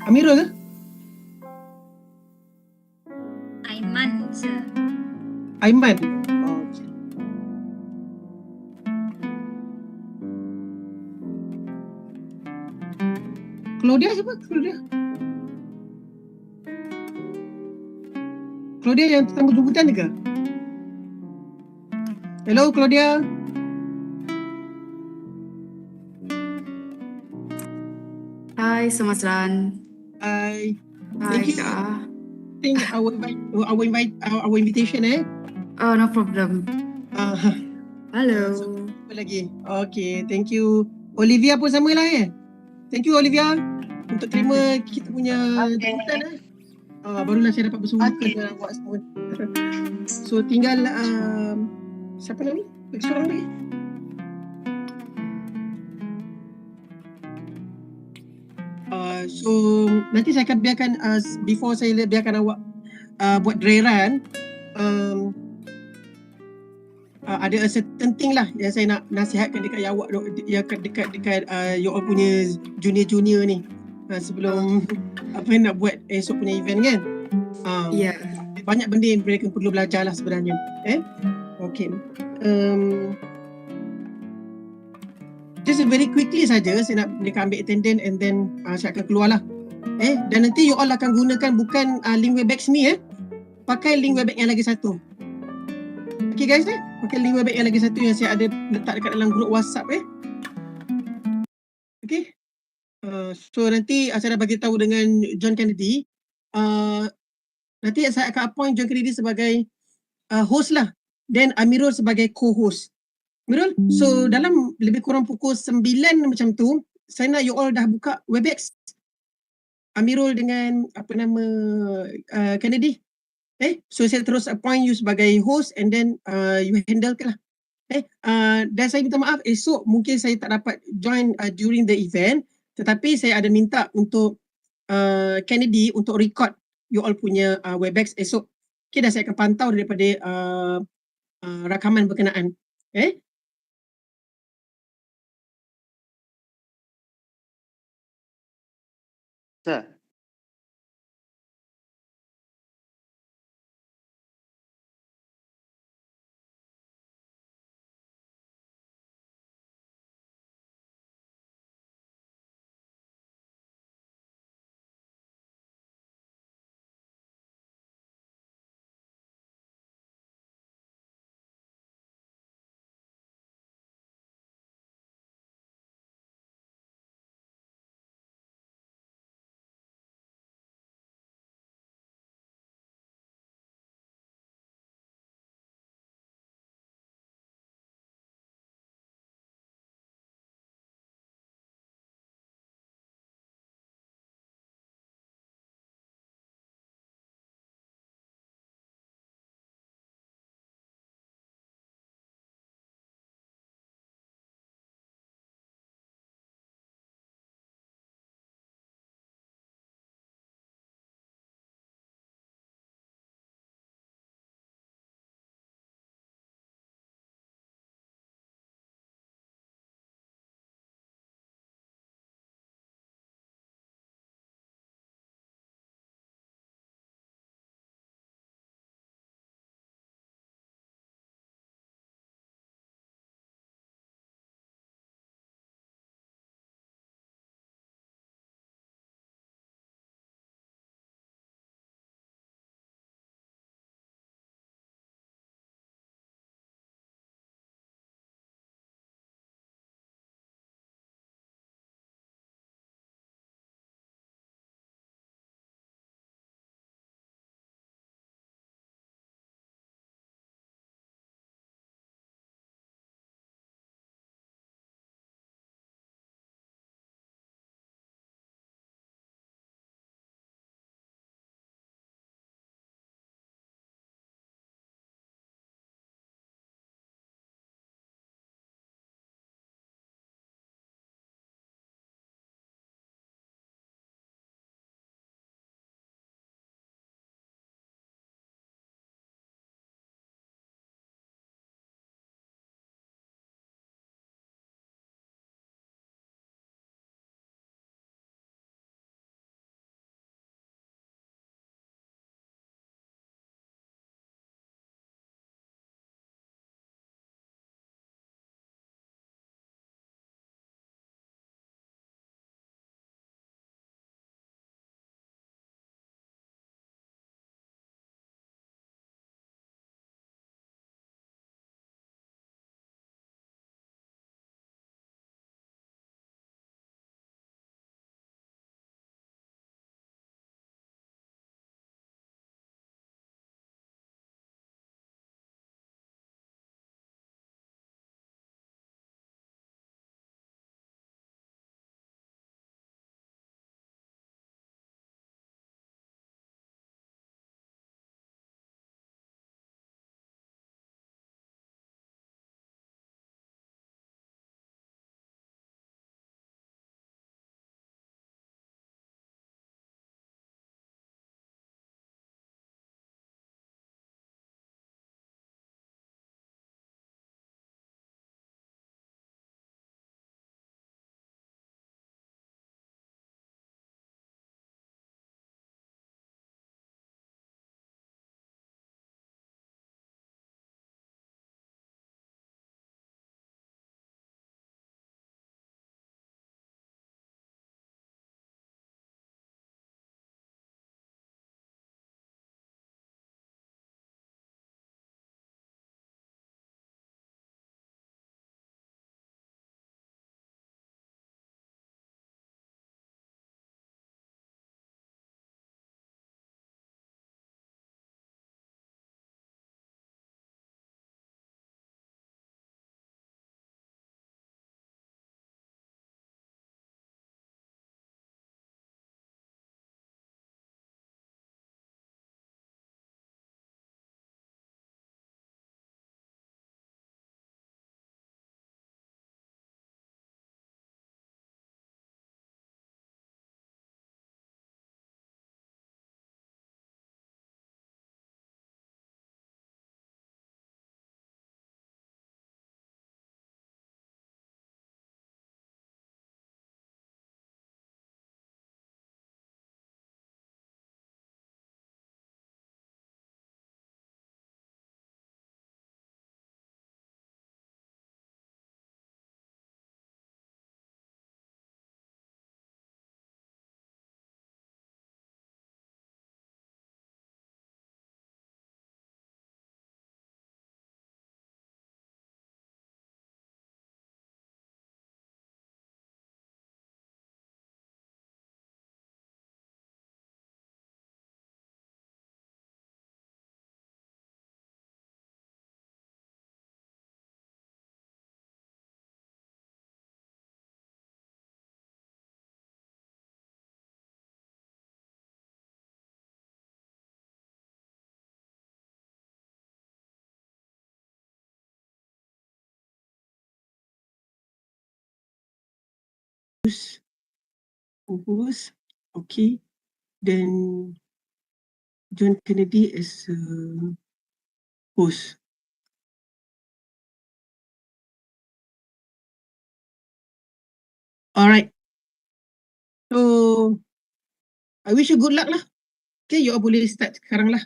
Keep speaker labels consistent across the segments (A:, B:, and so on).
A: Amirul ke?
B: Aiman, sir.
A: Aiman. Oh, okay. Claudia siapa? Claudia yang tetamu jemputan ke? Hello Claudia.
C: Hai, Selamat Siang.
A: Hai.
C: Hai,
A: Thank you.
C: Kak.
A: Think our invitation
C: Oh, no problem. Halo.
A: Apa lagi? Okay, thank you. Olivia pun sama lah Thank you Olivia untuk terima kita punya jemputan barulah saya dapat bersuara dengan awak semua. So tinggal siapa lagi? Seorang lagi. So nanti saya akan biarkan before saya biarkan awak buat drairan, ada a certain thing lah yang saya nak nasihatkan dekat awak dekat you all punya junior ni sebelum apa nak buat esok punya event kan.
C: Ya.
A: Banyak benda yang mereka perlu belajar lah sebenarnya. Okay. Just very quickly saja saya nak mereka ambil attendance and then saya akan keluar lah. Dan nanti you all akan gunakan bukan link Webex ni pakai link Webex yang lagi satu. Okay guys pakai link Webex yang lagi satu yang saya ada letak dekat dalam grup WhatsApp Okay. So nanti saya dah bagi tahu dengan John Kennedy. Nanti saya akan appoint John Kennedy sebagai host lah. Dan Amirul sebagai co-host. Amirul, so dalam lebih kurang pukul 9 macam tu, saya nak you all dah buka Webex. Amirul dengan apa nama Kennedy. So saya terus appoint you sebagai host and then you handle ke lah. Dan saya minta maaf esok mungkin saya tak dapat join during the event, tetapi saya ada minta untuk Kennedy untuk record you all punya Webex esok. Okay, dah saya akan pantau daripada rakaman berkenaan.
D: Sir.
A: co-host. Okay. Then John Kennedy as host. Alright. So, I wish you good luck lah. Okay, you all boleh start sekarang lah.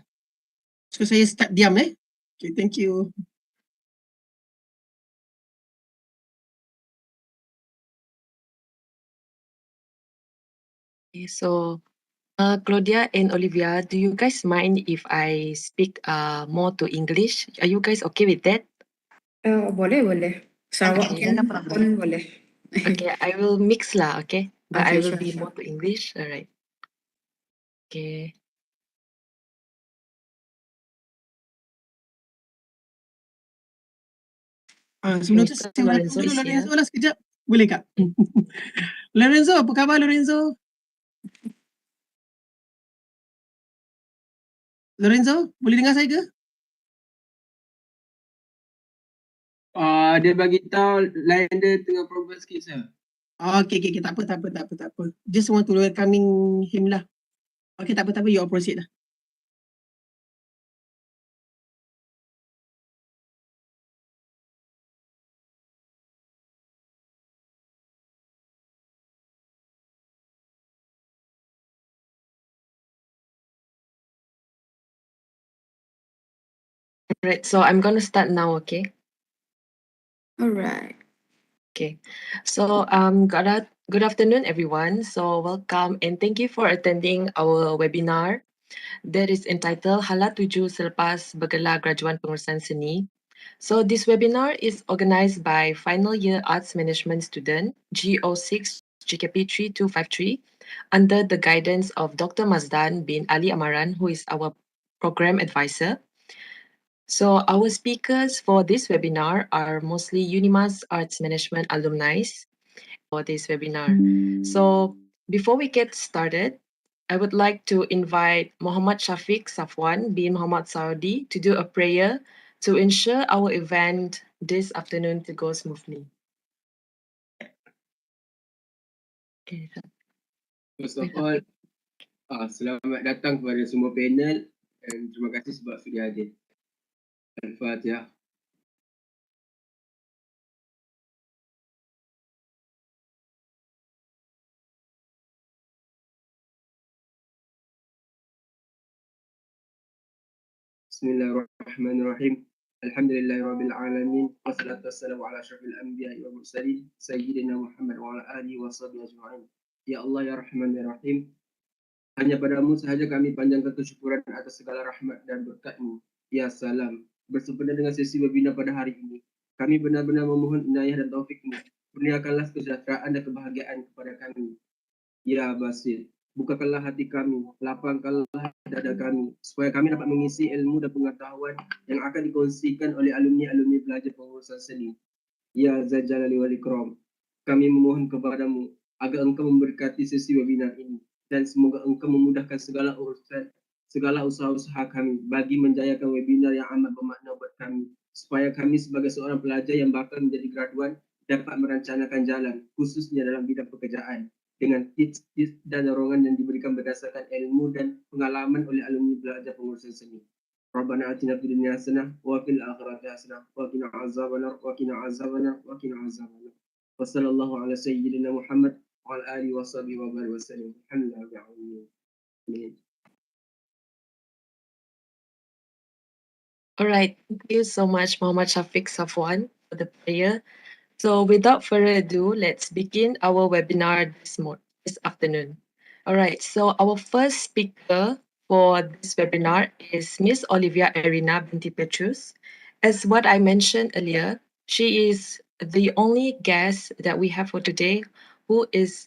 A: So, saya start diam Okay, thank you.
D: Okay, so Claudia and Olivia, do you guys mind if I speak more to English? Are you guys okay with that?
C: Boleh. Sarawak
D: Okay,
C: pun boleh.
D: Okay, I will mix lah, okay? But I
C: Okay,
D: will
C: sure,
D: be
C: sure.
D: more to English, alright. Okay.
A: Sebelum tu,
D: Mr.
A: saya
D: Lorenzo
A: welcome dulu
D: is here.
A: Lorenzo lah sekejap. Boleh Kak? Lorenzo, apa khabar Lorenzo? Lorenzo, boleh dengar saya ke?
E: Dia bagi tahu line dia tengah problem sikit sir.
A: Okay, tak apa. Just want to welcoming him lah. Okay, tak apa, you all proceed lah.
D: Alright, so I'm gonna start now, okay?
C: Alright.
D: Okay, so good afternoon everyone. So welcome and thank you for attending our webinar that is entitled Hala 7 Selepas Bergelar Graduan Pengurusan Seni. So this webinar is organized by final year arts management student GO6 GKP 3253 under the guidance of Dr. Mazdan bin Ali Amaran, who is our program advisor. So our speakers for this webinar are mostly UNIMAS Arts Management alumni for this webinar. So before we get started, I would like to invite Muhammad Shafiq Safwan bin Muhammad Saudi to do a prayer to ensure our event this afternoon to go smoothly. Okay.
E: First of all, selamat datang kepada semua panel dan terima kasih sebab sudah hadir. Al-Fatihah. Bismillahirrahmanirrahim. Alhamdulillahirabbil alamin. Wassalatu wassalamu ala asyrafil anbiya'i wal mursalin sayyidina Muhammad wa ala alihi washabihi ajma'in. Ya Allah ya Rahman ya Rahim. Hanya padamu sahaja kami panjangkan kesyukuran atas segala rahmat dan berkat-Mu. Ya salam. Bersempena dengan sesi webinar pada hari ini, kami benar-benar memohon inayah dan taufik-Mu. Kurniakanlah kesejahteraan dan kebahagiaan kepada kami. Ya Basit, bukakanlah hati kami, lapangkanlah dada kami, supaya kami dapat mengisi ilmu dan pengetahuan yang akan dikongsikan oleh alumni-alumni pelajar pengurusan seni. Ya Zajalali wal Ikram, kami memohon kepadamu agar Engkau memberkati sesi webinar ini dan semoga Engkau memudahkan segala urusan, segala usaha-usaha kami bagi menjayakan webinar yang amat bermakna buat kami, supaya kami sebagai seorang pelajar yang bakal menjadi graduan dapat merencanakan jalan, khususnya dalam bidang pekerjaan, dengan tips-tips dan dorongan yang diberikan berdasarkan ilmu dan pengalaman oleh alumni pelajar pengurusan seni. Rabbana atina fid dunya hasanah wa fil akhirati hasanah wa qina azabannar wa qina azabannar wa qina azabannar. Wa sallallahu ala sayyidina Muhammad wa ala alihi wa sahbihi wa barik wasallam. Alhamdulillah. Amin.
D: Alright, thank you so much Muhammad Shafiq Safwan for the prayer. So without further ado, let's begin our webinar this afternoon. All right, so our first speaker for this webinar is Miss Olivia Irina binti Petrus. As what I mentioned earlier, she is the only guest that we have for today who is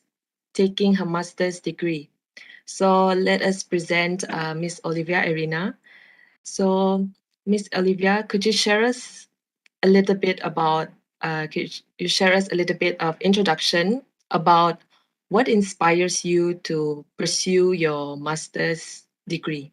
D: taking her master's degree. So let us present Miss Olivia Irina. So Miss Olivia, could you share us a little bit about could you share us a little bit of introduction about what inspires you to pursue your master's degree?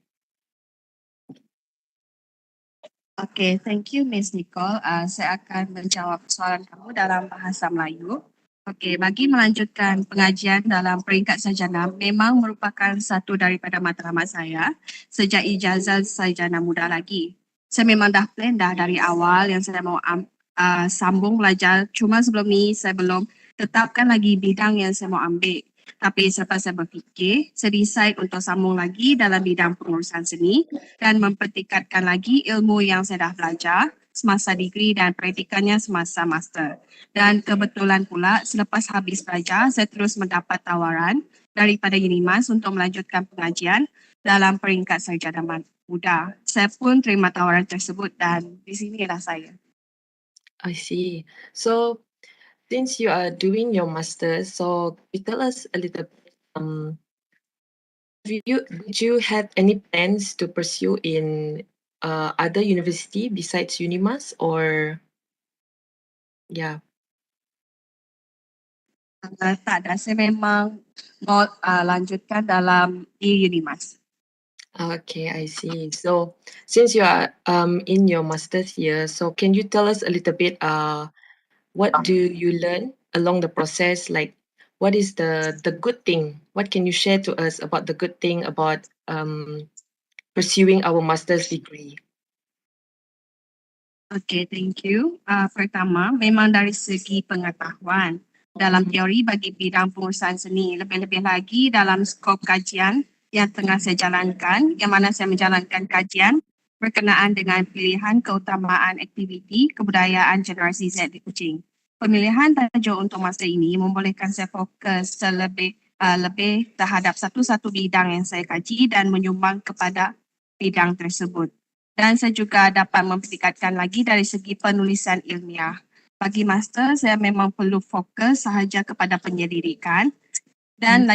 F: Okay, thank you Miss Nicole. Saya akan menjawab soalan kamu dalam bahasa Melayu. Okey, bagi melanjutkan pengajian dalam peringkat sarjana memang merupakan satu daripada matlamat saya sejak ijazah sarjana muda lagi. Saya memang dah plan dah dari awal yang saya mau sambung belajar. Cuma sebelum ni saya belum tetapkan lagi bidang yang saya mau ambil. Tapi selepas saya berfikir, saya decide untuk sambung lagi dalam bidang pengurusan seni dan mempertingkatkan lagi ilmu yang saya dah belajar semasa degree dan praktikannya semasa master. Dan kebetulan pula selepas habis belajar, saya terus mendapat tawaran daripada Unimas untuk melanjutkan pengajian dalam peringkat sarjana muda. Saya pun terima tawaran tersebut dan di sinilah saya.
D: I see. So, since you are doing your master's, so you tell us a little bit, did you have any plans to pursue in other university besides Unimas or yeah?
F: Tak ada, saya memang mau lanjutkan dalam di Unimas.
D: Okay, I see. So since you are in your master's year, so can you tell us a little bit what do you learn along the process? Like what is the good thing? What can you share to us about the good thing about pursuing our master's degree?
F: Okay, thank you. Pertama, memang dari segi pengetahuan dalam teori bagi bidang pengurusan seni, lebih-lebih lagi dalam skop kajian yang tengah saya jalankan, yang mana saya menjalankan kajian berkenaan dengan pilihan keutamaan aktiviti kebudayaan generasi Z di Kuching. Pemilihan tajuk untuk masa ini membolehkan saya fokus lebih terhadap satu-satu bidang yang saya kaji dan menyumbang kepada bidang tersebut. Dan saya juga dapat mempertingkatkan lagi dari segi penulisan ilmiah. Bagi master, saya memang perlu fokus sahaja kepada penyelidikan dan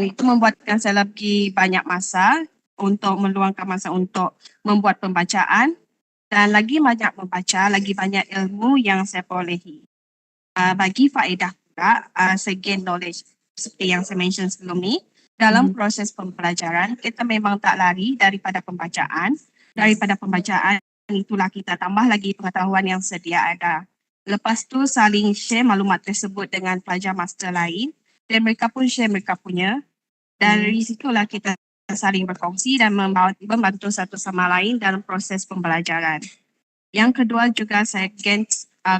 F: itu membuatkan saya lebih banyak masa untuk meluangkan masa untuk membuat pembacaan dan lagi banyak membaca, lagi banyak ilmu yang saya perolehi. Bagi faedah pula, saya gain knowledge seperti yang saya mention sebelum ni. Dalam proses pembelajaran, kita memang tak lari daripada pembacaan. Daripada pembacaan itulah kita tambah lagi pengetahuan yang sedia ada. Lepas tu saling share maklumat tersebut dengan pelajar master lain dan mereka pun share mereka punya. Dan dari situlah kita saling berkongsi dan membantu satu sama lain dalam proses pembelajaran. Yang kedua juga saya gain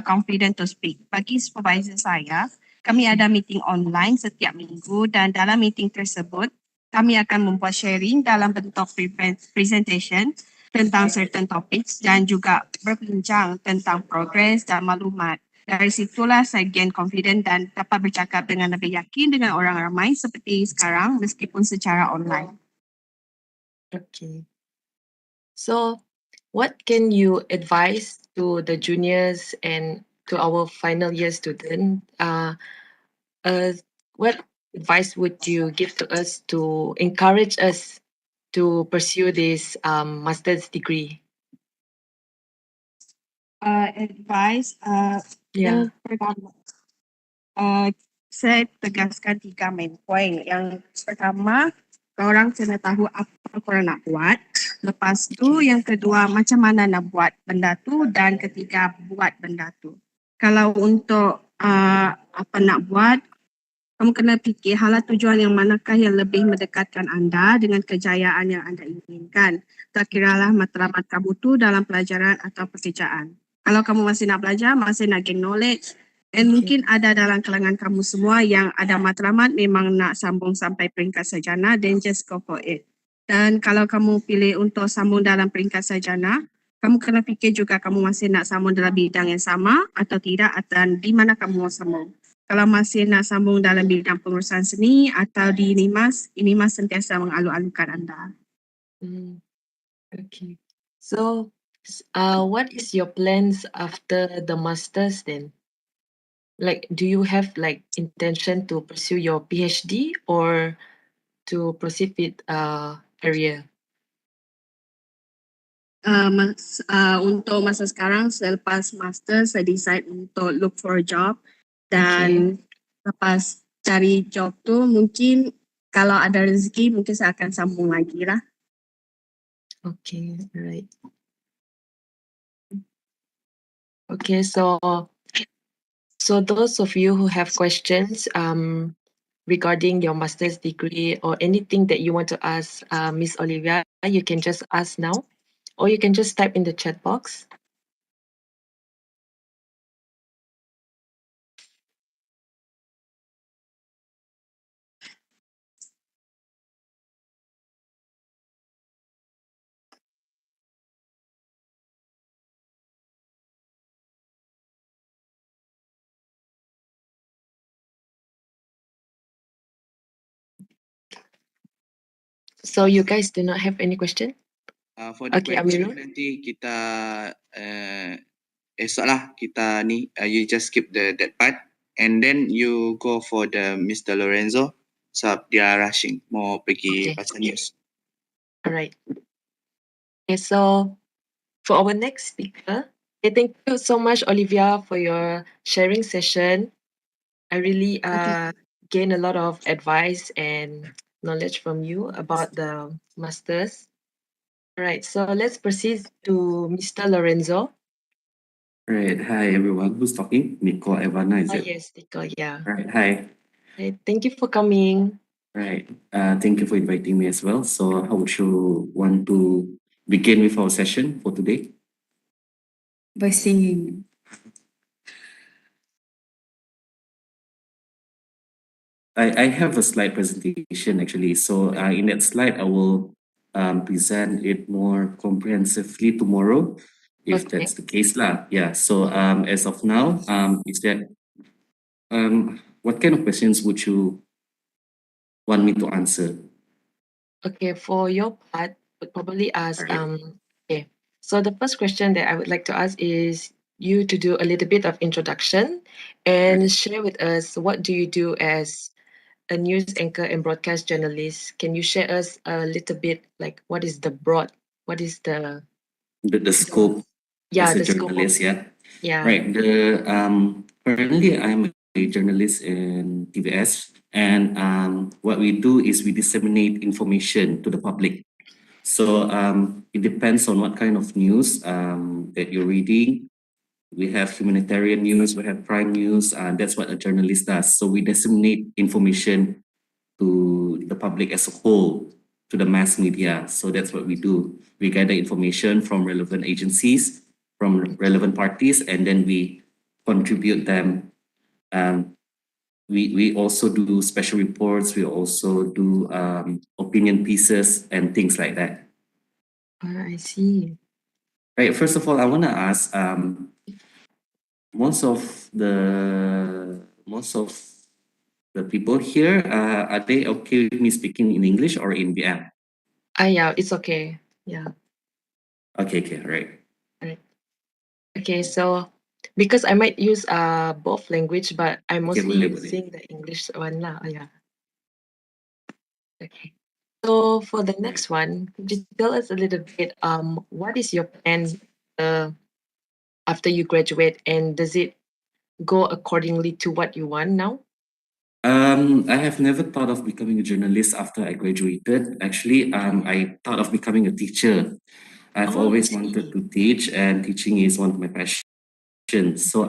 F: confident to speak. Bagi supervisor saya, kami ada meeting online setiap minggu dan dalam meeting tersebut kami akan membuat sharing dalam bentuk presentation tentang certain topics dan juga berbincang tentang progres dan maklumat. Dari situlah saya gain confident dan dapat bercakap dengan lebih yakin dengan orang ramai seperti sekarang meskipun secara online.
D: Okay. So what can you advise to the juniors and to our final year student? What advice would you give to us to encourage us to pursue this master's degree?
F: Advice
D: Yeah.
F: yang pertama, saya tegaskan 3 main point. Yang pertama, korang kena tahu apa korang nak buat. Lepas tu yang kedua, macam mana nak buat benda tu dan ketiga, buat benda tu. Kalau untuk apa nak buat, kamu kena fikir hala tujuan yang manakah yang lebih mendekatkan anda dengan kejayaan yang anda inginkan. Tak kiralah matlamat kamu tu dalam pelajaran atau pekerjaan. Kalau kamu masih nak belajar, masih nak gain knowledge, dan mungkin ada dalam kalangan kamu semua yang ada matlamat memang nak sambung sampai peringkat sarjana, then just go for it. Dan kalau kamu pilih untuk sambung dalam peringkat sarjana, kamu kena fikir juga kamu masih nak sambung dalam bidang yang sama atau tidak dan di mana kamu mau sambung. Kalau masih nak sambung dalam bidang pengurusan seni atau di Unimas sentiasa mengalu-alukan anda.
D: Okay. So, what is your plans after the masters then? Like, do you have like intention to pursue your PhD or to proceed with career?
F: Untuk masa sekarang selepas master saya decide untuk look for a job dan lepas cari job tu mungkin kalau ada rezeki mungkin saya akan sambung lagi lah.
D: Okay, right. Okay, so So those of you who have questions regarding your master's degree or anything that you want to ask Miss Olivia, you can just ask now, or you can just type in the chat box. So you guys do not have any question?
G: For the
D: Okay,
G: question
D: Amirul.
G: nanti kita esok lah kita ni you just skip that part and then you go for the Mr. Lorenzo sebab dia rushing mau pergi
D: Okay.
G: baca news.
D: Alright. Okay, so for our next speaker, thank you so much, Olivia, for your sharing session. I really gained a lot of advice and knowledge from you about the masters. Alright, so let's proceed to Mr. Lorenzo.
H: Right. Hi, everyone. Who's talking? Nico Ivana, is
D: Oh
H: it?
D: yes, Nico, yeah.
H: Right. Hi.
D: Okay, thank you for coming.
H: Right. Thank you for inviting me as well. So how would you want to begin with our session for today?
C: By singing.
H: I have a slide presentation actually. So in that slide, I will present it more comprehensively tomorrow, if
D: Okay.
H: that's the case lah. Yeah. So as of now, is that what kind of questions would you want me to answer?
D: Okay, for your part, would probably ask
H: Alright.
D: okay. So the first question that I would like to ask is you to do a little bit of introduction and share with us what do you do as a news anchor and broadcast journalist. Can you share us a little bit like what is the
H: The scope
D: yeah,
H: as a
D: the scope of,
H: journalist, yeah.
D: yeah.
H: Right. Currently I'm a journalist in TVS, and what we do is we disseminate information to the public. So it depends on what kind of news that you're reading. We have humanitarian news, we have crime news, and that's what a journalist does. So we disseminate information to the public as a whole, to the mass media. So that's what we do. We gather information from relevant agencies, from relevant parties, and then we contribute them. We also do special reports. We also do opinion pieces and things like that.
D: I see.
H: Right. First of all, I want to ask, most of the people here, are they okay with me speaking in English or in BM?
D: Yeah, it's okay. Yeah.
H: Okay, right.
D: Okay, so because I might use both language, but I'm
H: Okay,
D: mostly
H: boleh.
D: using the English one lah. Yeah. Okay. So for the next one, could you tell us a little bit what is your plan after you graduate, and does it go accordingly to what you want now?
H: I have never thought of becoming a journalist after I graduated. Actually, I thought of becoming a teacher. I've
D: Oh, I
H: always
D: see.
H: wanted to teach, and teaching is one of my passions. So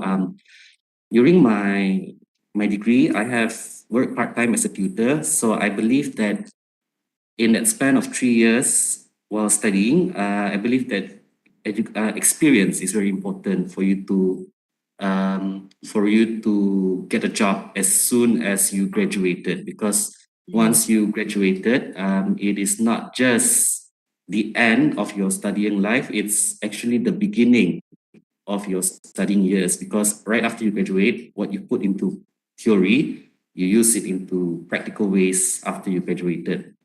H: during my degree, I have worked part-time as a tutor. So I believe that in that span of 3 years while studying, I believe that experience is very important for you to get a job as soon as you graduated, because once you graduated, it is not just the end of your studying life, it's actually the beginning of your studying years, because right after you graduate, what you put into theory, you use it into practical ways after you graduated.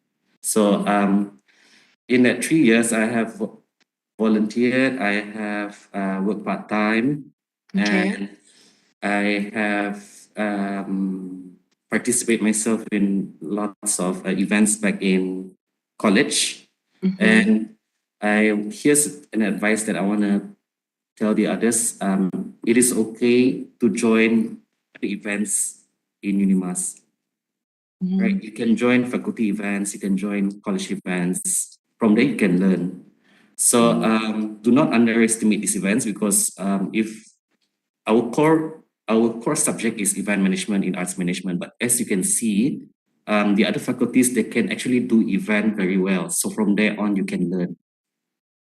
H: So in that 3 years, I have volunteered, I have worked part-time,
D: Okay.
H: and I have participate myself in lots of events back in college.
D: Mhm.
H: And here's an advice that I want to tell the others. It is okay to join the events in Unimas.
D: Mhm.
H: Right? You can join faculty events, you can join college events. From there, you can learn. So do not underestimate these events, because if our core our core subject is event management in arts management, but as you can see, the other faculties, they can actually do event very well. So from there on, you can learn.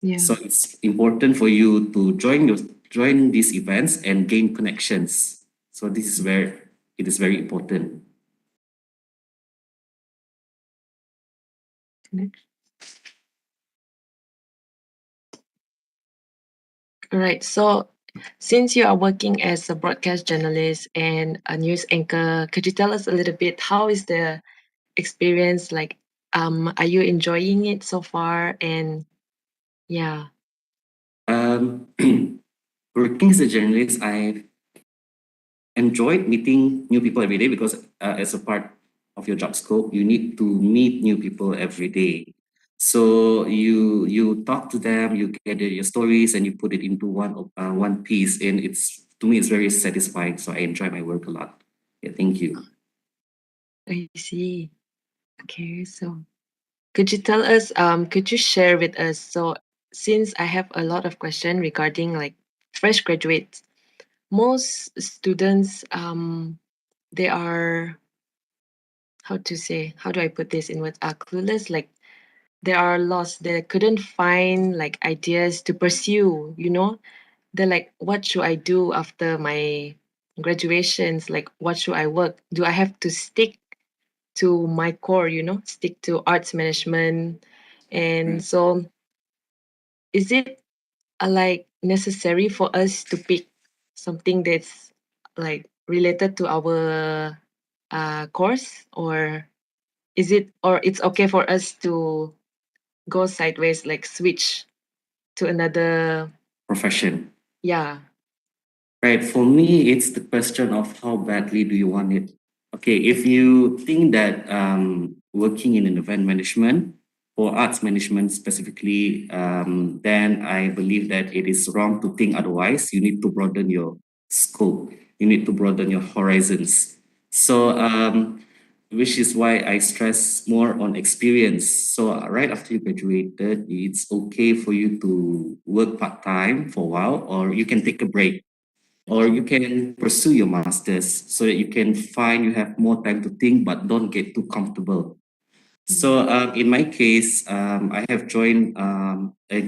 D: Yeah.
H: So it's important for you to join these events and gain connections. So this is where it is very important.
D: All right. So since you are working as a broadcast journalist and a news anchor, could you tell us a little bit how is the experience like? Are you enjoying it so far? And yeah.
H: Working as a journalist, I enjoyed meeting new people every day because as a part of your job scope, you need to meet new people every day. So you talk to them, you gather your stories, and you put it into one piece, and to me it's very satisfying. So I enjoy my work a lot. Yeah, thank you.
D: I see. Okay, so could you tell us, could you share with us, so since I have a lot of questions regarding like fresh graduates, most students, they are, how do I put this in words, are clueless, like they are lost, they couldn't find like ideas to pursue, you know? They're like, what should I do after my graduations? Like, what should I work? Do I have to stick to my core, you know, stick to arts management? And so is it like necessary for us to pick something that's like related to our course, or is it, or it's okay for us to go sideways, like switch to another
H: Profession.
D: yeah.
H: Right. For me, it's the question of how badly do you want it. Okay, if you think that working in an event management or arts management specifically, then I believe that it is wrong to think otherwise. You need to broaden your scope. You need to broaden your horizons. So, which is why I stress more on experience. So right after you graduated, it's okay for you to work part-time for a while, or you can take a break, or you can pursue your masters so that you can find you have more time to think but don't get too comfortable. So in my case, I have joined a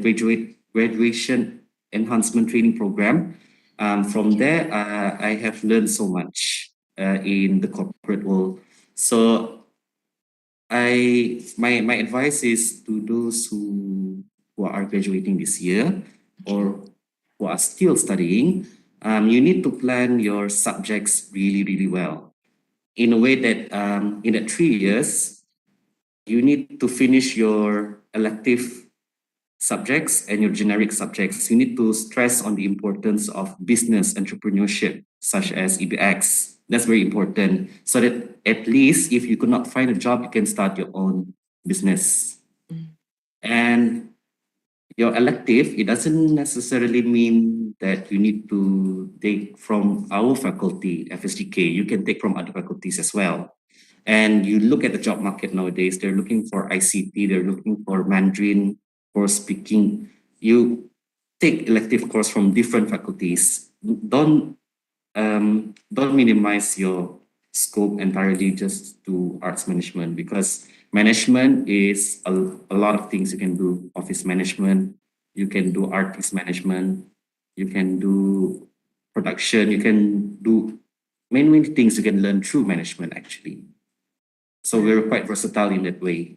H: graduation enhancement training program. From there, I have learned so much in the corporate world. So my advice is to those who are graduating this year or who are still studying, you need to plan your subjects really, really well in a way that in that 3 years, you need to finish your elective subjects and your generic subjects. You need to stress on the importance of business entrepreneurship, such as EBX. That's very important, so that at least if you could not find a job, you can start your own business. And your elective, it doesn't necessarily mean that you need to take from our faculty, FSGK. You can take from other faculties as well. And you look at the job market nowadays, they're looking for ICT, they're looking for Mandarin, for speaking. You take elective course from different faculties. Don't minimize your scope entirely just to arts management, because management is a lot of things you can do. Office management, you can do artist management, you can do production, you can do many things you can learn through management actually. So we're quite versatile in that way.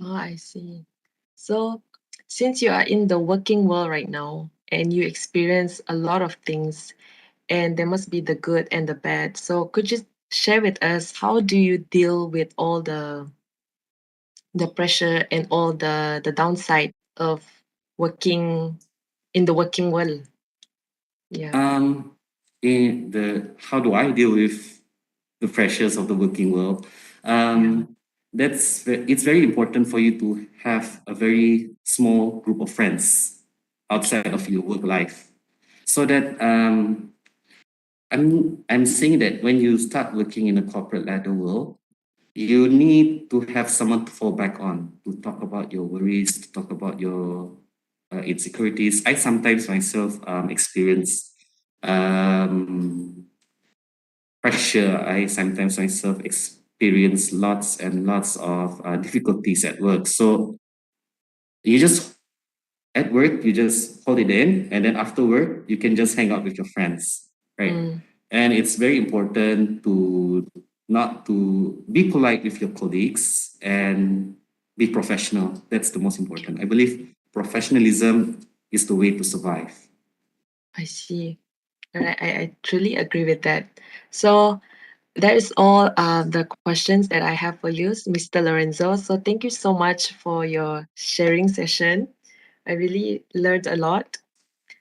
D: Oh, I see. So since you are in the working world right now and you experience a lot of things, and there must be the good and the bad. So could you share with us, how do you deal with all the pressure and all the downside of working in the working world? Yeah.
H: How do I deal with the pressures of the working world? It's very important for you to have a very small group of friends outside of your work life, so that I'm saying that when you start working in a corporate ladder world, you need to have someone to fall back on, to talk about your worries, to talk about your insecurities. I sometimes myself experience pressure. I sometimes myself experience lots and lots of difficulties at work. So you just at work, you just hold it in, and then after work, you can just hang out with your friends, right?
D: Mm.
H: And it's very important to not to be polite with your colleagues and be professional. That's the most important. I believe professionalism is the way to survive.
D: I see. I truly agree with that. So that is all the questions that I have for you, Mr. Lorenzo. So thank you so much for your sharing session. I really learned a lot.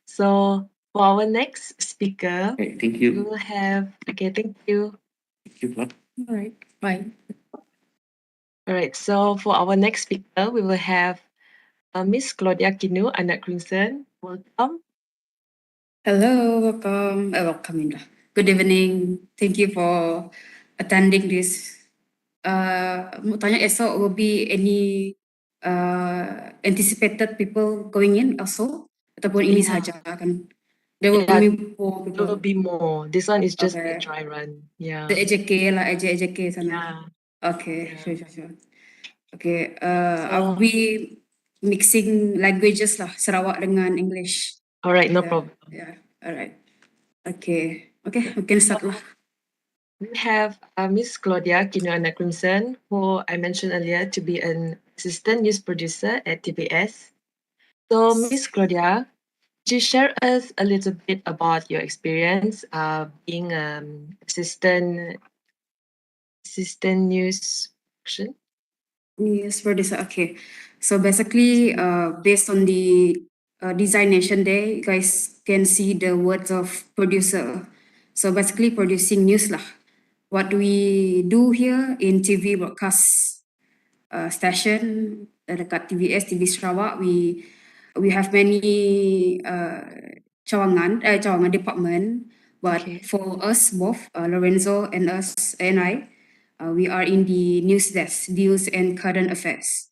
D: So for our next speaker,
H: Okay, thank
D: we
H: you.
D: will have, okay, thank you.
H: Thank you.
C: All right. Bye.
D: All right, so for our next speaker, we will have Miss Claudia Kinu, Anak Crimson. Welcome.
C: Hello, welcome. Welcome, Indra. Good evening. Thank you for attending this. Mau tanya esok will be any anticipated people going in also? Ataupun ini
D: Yeah.
C: saja kan? There will
D: Yeah,
C: be more
D: there will
C: people.
D: be more. This one is just a
C: Okay.
D: dry run. Yeah.
C: The AJK lah, AJK sana.
D: Yeah.
C: Okay,
D: Yeah.
C: sure. Okay,
D: So-
C: are we mixing languages lah, Sarawak dengan English?
D: All right, no
C: Yeah,
D: problem.
C: Yeah, alright. Okay, we can start lah.
D: We have Miss Claudia Kinu Anak Crimson, who I mentioned earlier to be an assistant news producer at TBS. So, Miss Claudia, could you share us a little bit about your experience being assistant news production?
C: News producer, okay. So basically, based on the Design Nation Day, you guys can see the words of producer. So basically producing news lah. What we do here in TV broadcast station dekat TVS, TV Sarawak, we have many cawangan department, but
D: Okay.
C: for us both, Lorenzo and us and I, we are in the news desk, news and current affairs.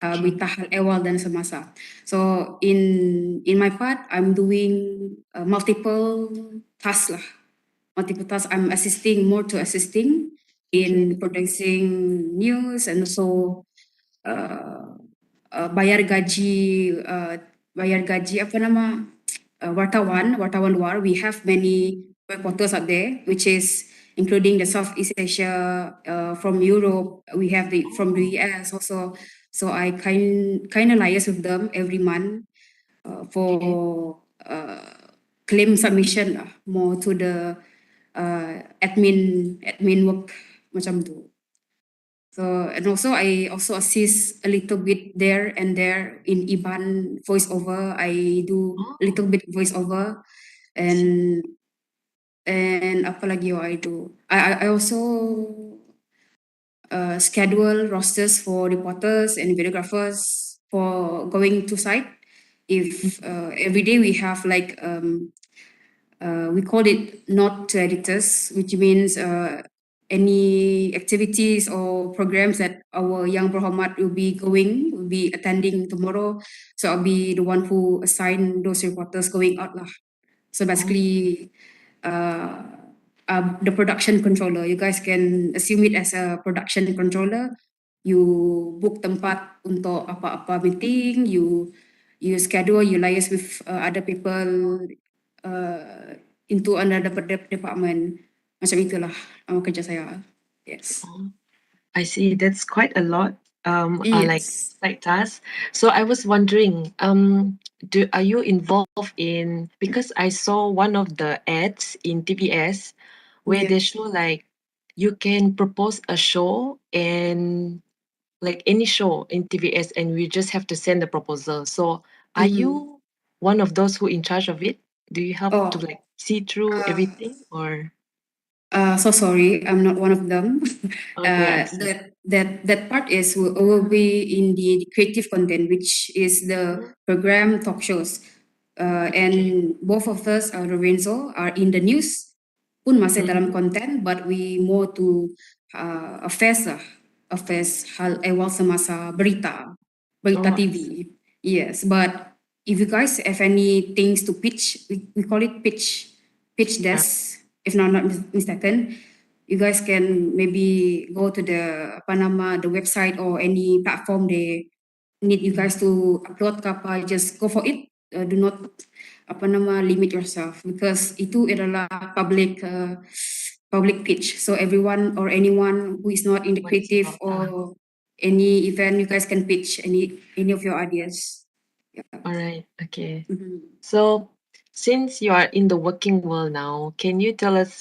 C: Berita hal ehwal dan semasa. So in my part, I'm doing multiple tasks lah. Multiple tasks. I'm more to assisting in producing news and also bayar gaji apa nama wartawan luar. We have many reporters out there, which is including the Southeast Asia, from Europe. We have from the US also. So I kind of liaise with them every month for claim submission lah, more to the admin work macam tu. So and also I also assist a little bit there and there in IBAN voiceover. I do a little bit voiceover and apa lagi I do. I also schedule rosters for reporters and videographers for going to site. If every day we have like we call it not to editors, which means any activities or programs that our young Berhormat will be attending tomorrow. So I'll be the one who assign those reporters going out lah. So basically, the production controller, you guys can assume it as a production controller. You book tempat untuk apa-apa meeting, you schedule, you liaise with other people into another department. Macam itulah kerja saya. Yes.
D: I see. That's quite a lot. Like
C: Yes.
D: side tasks. So I was wondering, are you involved in, because I saw one of the ads in TBS where they show like you can propose a show and like any show in TBS and we just have to send the proposal. So are you one of those who in charge of it? Do you help to like see through everything or?
C: So sorry, I'm not one of them.
D: Okay, I see.
C: That part is will be in the creative content, which is the program talk shows. And both of us, Lorenzo, are in the news, pun masih dalam konten, but we more to affairs hal ehwal semasa berita
D: Oh, I
C: TV. Yes, but if you guys have any things to pitch, we call it pitch desk. if not mistaken, you guys can maybe go to the the website or any platform they need you guys to upload ke apa, just go for it. Do not limit yourself because itu adalah public pitch. So everyone or anyone who is not in the
D: What is
C: creative
D: about
C: or any event, you guys can pitch any of your ideas. Yeah.
D: All right. Okay.
C: Mhm.
D: So since you are in the working world now, can you tell us,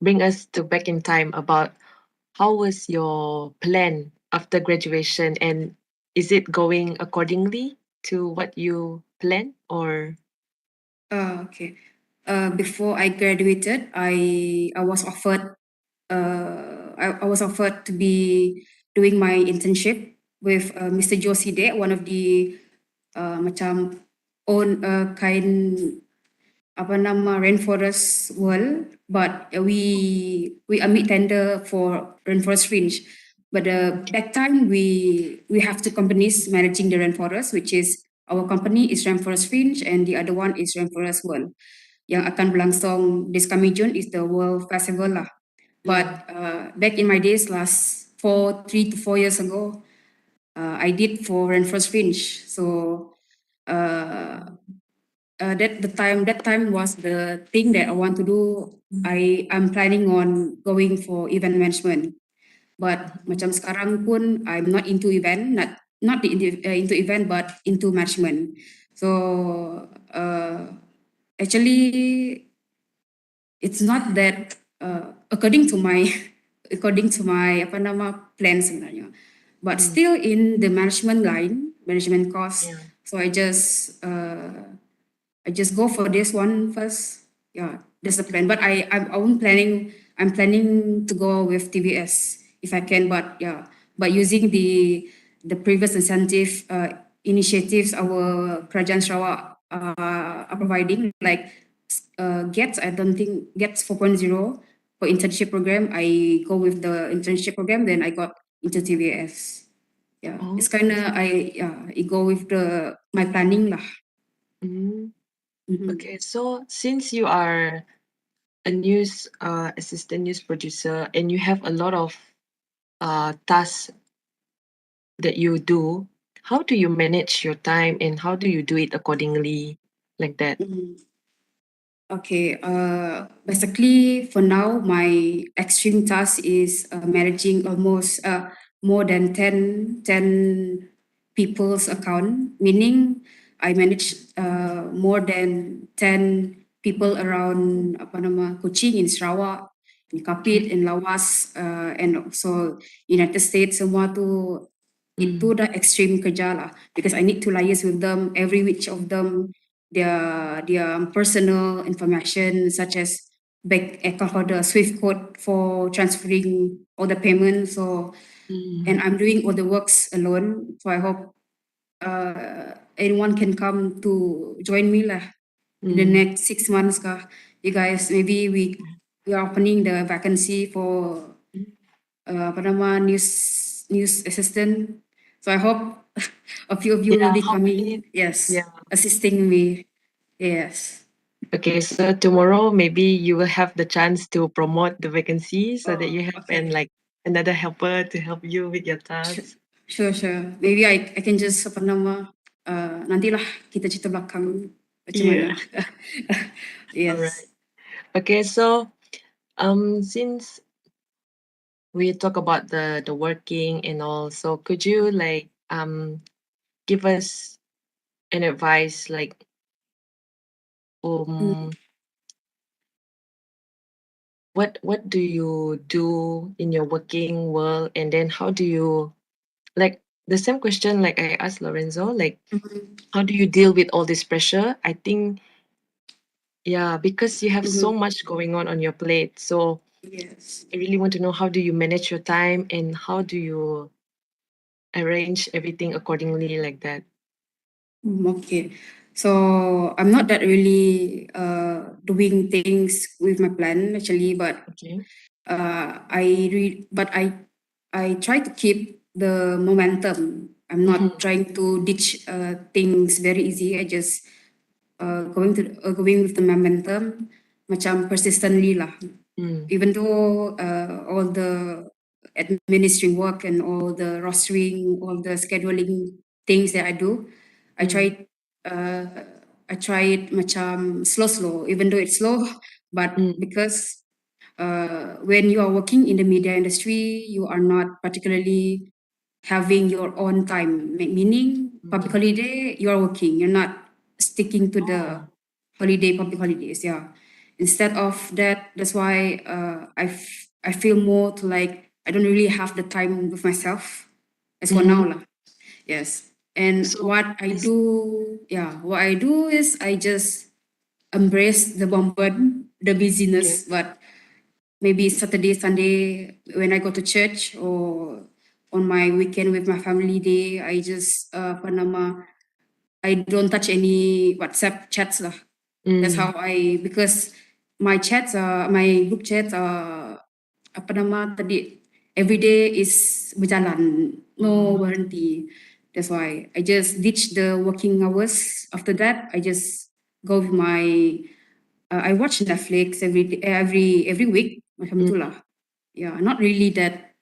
D: bring us to back in time about how was your plan after graduation, and is it going accordingly to what you planned or?
C: Okay. Before I graduated, I was offered I was offered to be doing my internship with Mr. Josie De, one of the macam own kind rainforest world, but we ambil tender for rainforest fringe. But that time we have two companies managing the rainforest, which is our company is Rainforest Fringe and the other one is Rainforest World. Yang akan berlangsung this coming June is the World Festival lah. But back in my days, last 3 to 4 years ago, I did for Rainforest Fringe. So that time was the thing that I want to do. I'm planning on going for event management. But macam sekarang pun I'm not into event, not into event, but into management. So actually, it's not that according to my plan sebenarnya, but still in the management line, management course.
D: Yeah.
C: So I just go for this one first. Yeah, that's the plan. But I'm planning to go with TVS if I can. But yeah, but using the previous incentive initiatives our Kerajaan Sarawak are providing, like GETS. I don't think GETS 4.0 for internship program. I go with the internship program. Then I got into TVS. Yeah, it's kind of I go with my planning lah.
D: Mhm.
C: Mhm.
D: Okay, so since you are a news assistant news producer and you have a lot of tasks that you do, how do you manage your time and how do you do it accordingly like that?
C: Mhm. Okay. Basically, for now, my extreme task is managing almost more than 10 people's account, meaning I manage more than 10 people around Kuching in Sarawak, in Kapit, in Lawas, and also United States. Semua tu itu dah extreme kerja lah, because I need to liaise with them, every which of them, their personal information such as bank account or the Swift code for transferring all the payments. So and I'm doing all the works alone. So I hope anyone can come to join me lah in the next 6 months. You guys, maybe we are opening the vacancy for news assistant. So I hope a few of you will be coming. Yes,
D: Yeah.
C: assisting me. Yes.
D: Okay, so tomorrow maybe you will have the chance to promote the vacancy so that you have
C: okay.
D: another helper to help you with your tasks.
C: Sure. Maybe I can just nantilah kita cerita belakang macam
D: Yeah.
C: mana. Yes.
D: Alright. Okay, so since we talk about the working and all, so could you give us an advice what do you do in your working world, and then how do you, like the same question like I asked Lorenzo, how do you deal with all this pressure? I think because you have so much going on your plate, so
C: Yes.
D: I really want to know, how do you manage your time and how do you arrange everything accordingly like that?
C: Okay. So I'm not that really doing things with my plan actually, but
D: Okay.
C: I try to keep the momentum. I'm not trying to ditch things very easy. I just going with the momentum. macam persistently lah. Even though all the administering work and all the rostering, all the scheduling things that I do, I try it macam slow, even though it's slow, but because when you are working in the media industry, you are not particularly having your own time, meaning public holiday, you are working, you're not sticking to the public holidays, yeah. Instead of that, that's why I feel more to like, I don't really have the time with myself as for now lah. Yes. And
D: So
C: what I do is I just embrace the bombard, the busyness, but maybe Saturday, Sunday, when I go to church or on my weekend with my family day, I just I don't touch any WhatsApp chats lah. That's how because my chats my group chats every day is berjalan, no berhenti. That's why I just ditch the working hours. After that, I just go with my I watch Netflix every week macam itulah. Yeah, not really that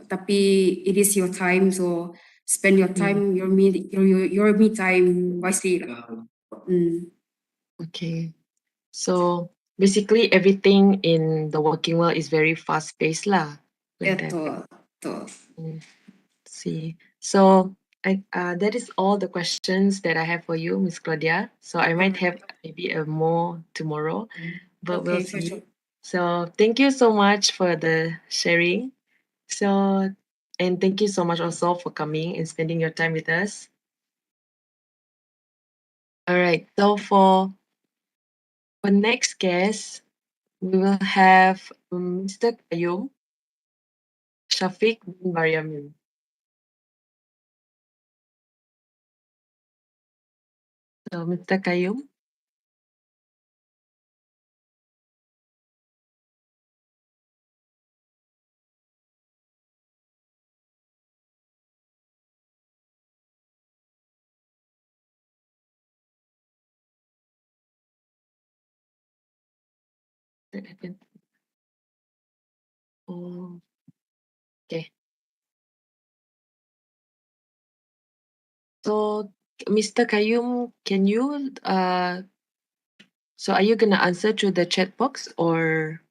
C: tapi it is your time, so spend your time, your me time wisely lah.
D: Okay. So basically everything in the working world is very fast paced lah. Like that.
C: Betul.
D: See. So that is all the questions that I have for you, Miss Claudia. So I might have maybe more tomorrow, but we'll
C: Okay, for
D: see.
C: sure.
D: So thank you so much for the sharing. So, and thank you so much also for coming and spending your time with us. All right. So for next guest, we will have Mr. Qayyum Shafiq bin Mariamin. So, Mr. Qayyum. Oh, okay. So, Mr. Qayyum, can you so are you gonna answer through the chat box or?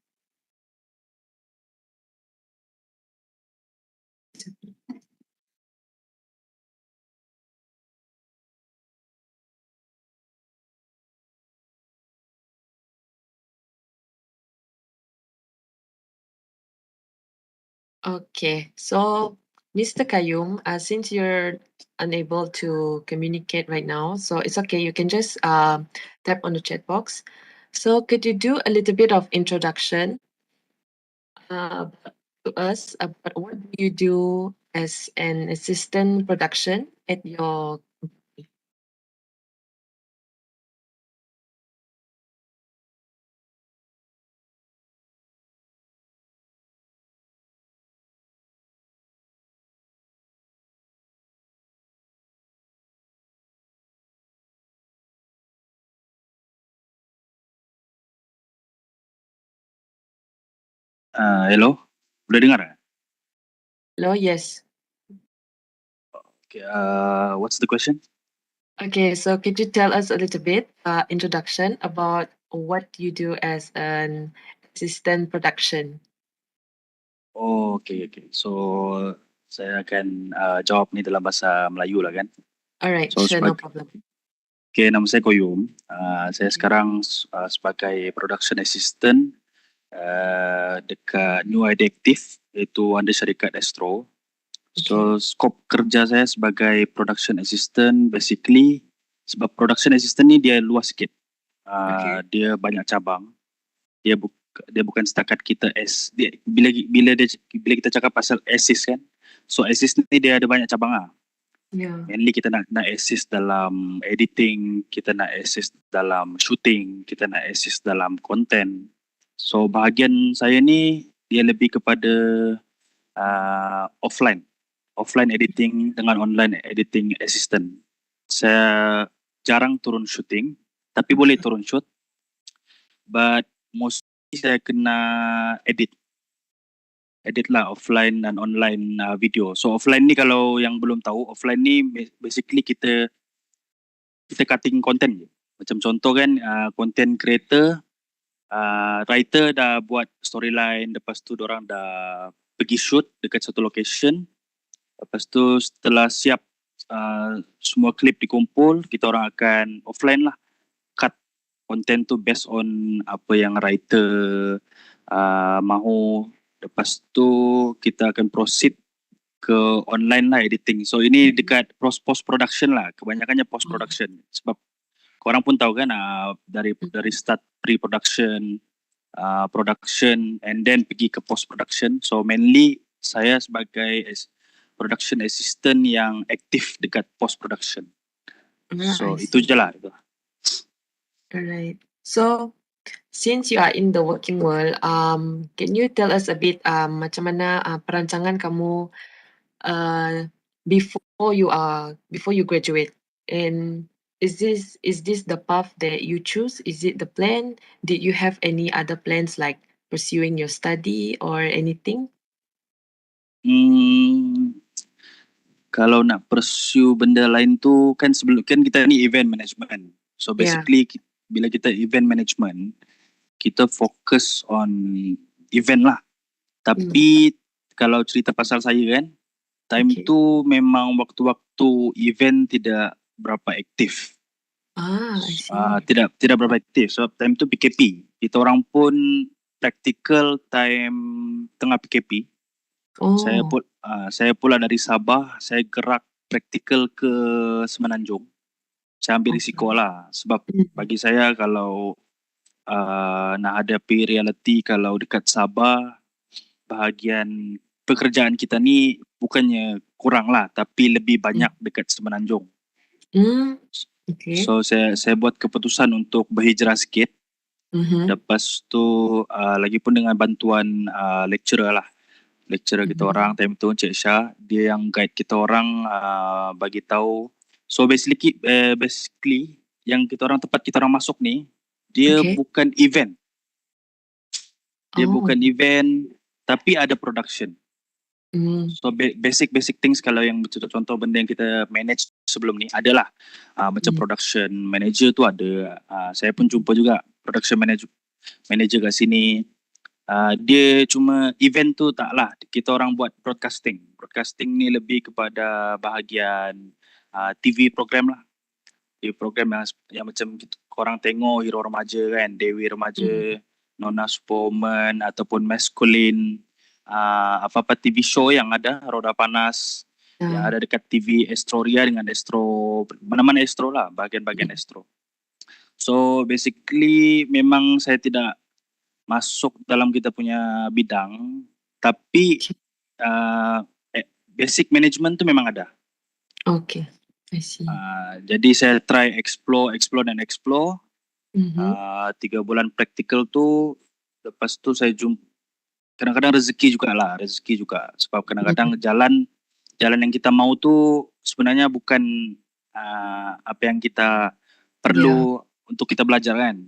D: Okay, so Mr. Qayyum, since you're unable to communicate right now, so it's okay. You can just tap on the chat box. So could you do a little bit of introduction to us about what do you do as an assistant production at your company?
I: Hello, boleh dengar?
D: Hello, yes.
I: Okay, what's the question?
D: Okay, so could you tell us a little bit introduction about what you do as an assistant production?
I: Oh, okay. So saya akan jawab ni dalam bahasa Melayu lah kan.
D: Alright,
I: So
D: sure, no problem.
I: Okay, nama saya Qayyum. Saya sekarang sebagai production assistant dekat New Idea Active, iaitu under syarikat Astro. So skop kerja saya sebagai production assistant basically, sebab production assistant ni dia luas sikit. Dia banyak cabang. Dia bukan setakat kita bila kita cakap pasal assist kan. So assist ni dia ada banyak cabang lah.
D: Yeah.
I: Mainly kita nak assist dalam editing, kita nak assist dalam shooting, kita nak assist dalam content. So bahagian saya ni dia lebih kepada offline editing dengan online editing assistant. Saya jarang turun shooting, tapi boleh turun shoot. But mostly saya kena edit lah offline dan online video. So offline ni kalau yang belum tahu, offline ni basically kita cutting content je. Macam contoh kan content creator, writer dah buat storyline, lepas tu dorang dah pergi shoot dekat satu location. Lepas tu setelah siap semua klip dikumpul, kita orang akan offline lah cut content tu based on apa yang writer mahu. Lepas tu kita akan proceed ke online lah editing. So ini dekat post production lah, kebanyakannya post production. Sebab korang pun tahu kan dari start pre-production, production and then pergi ke post production. So mainly saya sebagai production assistant yang aktif dekat post production. So itu je lah.
D: Alright. So since you are in the working world, can you tell us a bit macam mana perancangan kamu before you graduate, and is this the path that you choose? Is it the plan? Did you have any other plans like pursuing your study or anything?
I: Kalau nak pursue benda lain tu kan sebelum kan kita ni event management. So basically bila kita event management, kita fokus on event lah. Tapi kalau cerita pasal saya kan, time tu memang waktu-waktu event tidak berapa aktif.
D: I see.
I: Tidak berapa aktif. So time tu PKP. Kita orang pun practical time tengah PKP. Saya pula dari Sabah, saya gerak praktikal ke Semenanjung. Saya ambil risiko lah sebab bagi saya kalau nak hadapi realiti kalau dekat Sabah, bahagian pekerjaan kita ni bukannya kurang lah tapi lebih banyak dekat Semenanjung. So saya buat keputusan untuk berhijrah sikit. Lepas tu lagipun dengan bantuan lecturer lah. Lecturer kita orang time tu Encik Syah, dia yang guide kita orang bagi tahu. So basically yang tempat kita orang masuk ni dia bukan event. Dia bukan event tapi ada production. So basic things kalau yang contoh benda yang kita manage sebelum ni adalah macam production manager tu ada. Saya pun jumpa juga production manager kat sini. Dia cuma event tu taklah kita orang buat broadcasting. Broadcasting ni lebih kepada bahagian TV program lah. TV program yang macam korang tengok Hero Remaja kan, Dewi Remaja, Nona Superwoman ataupun Masculine, apa-apa TV show yang ada, Roda Panas, yang ada dekat TV Astroria dengan Astro, mana-mana Astro lah, bahagian-bahagian Astro. So basically memang saya tidak masuk dalam kita punya bidang, tapi basic management tu memang ada.
D: Okay, I see.
I: Jadi saya try explore. 3 bulan praktikal tu, lepas tu saya jumpa kadang-kadang rezeki juga sebab kadang-kadang jalan yang kita mau tu sebenarnya bukan apa yang kita perlu untuk kita belajar kan.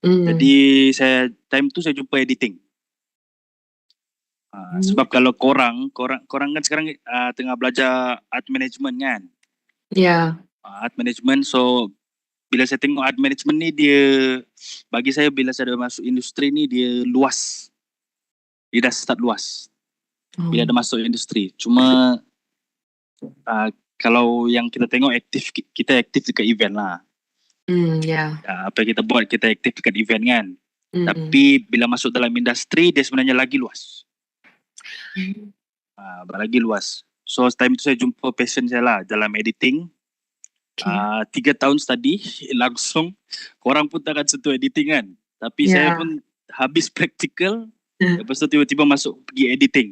I: Jadi time tu saya jumpa editing. Sebab kalau korang kan sekarang tengah belajar art management kan. Art management, so bila saya tengok art management ni dia bagi saya bila saya dah masuk industri ni dia luas. Dia dah start luas. Bila dah masuk industri. Cuma kalau yang kita tengok kita aktif dekat event lah. Apa yang kita buat kita aktif dekat event kan. Tapi bila masuk dalam industri dia sebenarnya lagi luas. Lagi luas. So time tu saya jumpa passion saya lah dalam editing. 3 tahun study langsung. Korang pun takkan sentuh editing kan. Tapi saya pun habis praktikal. Lepas tu tiba-tiba masuk pergi editing.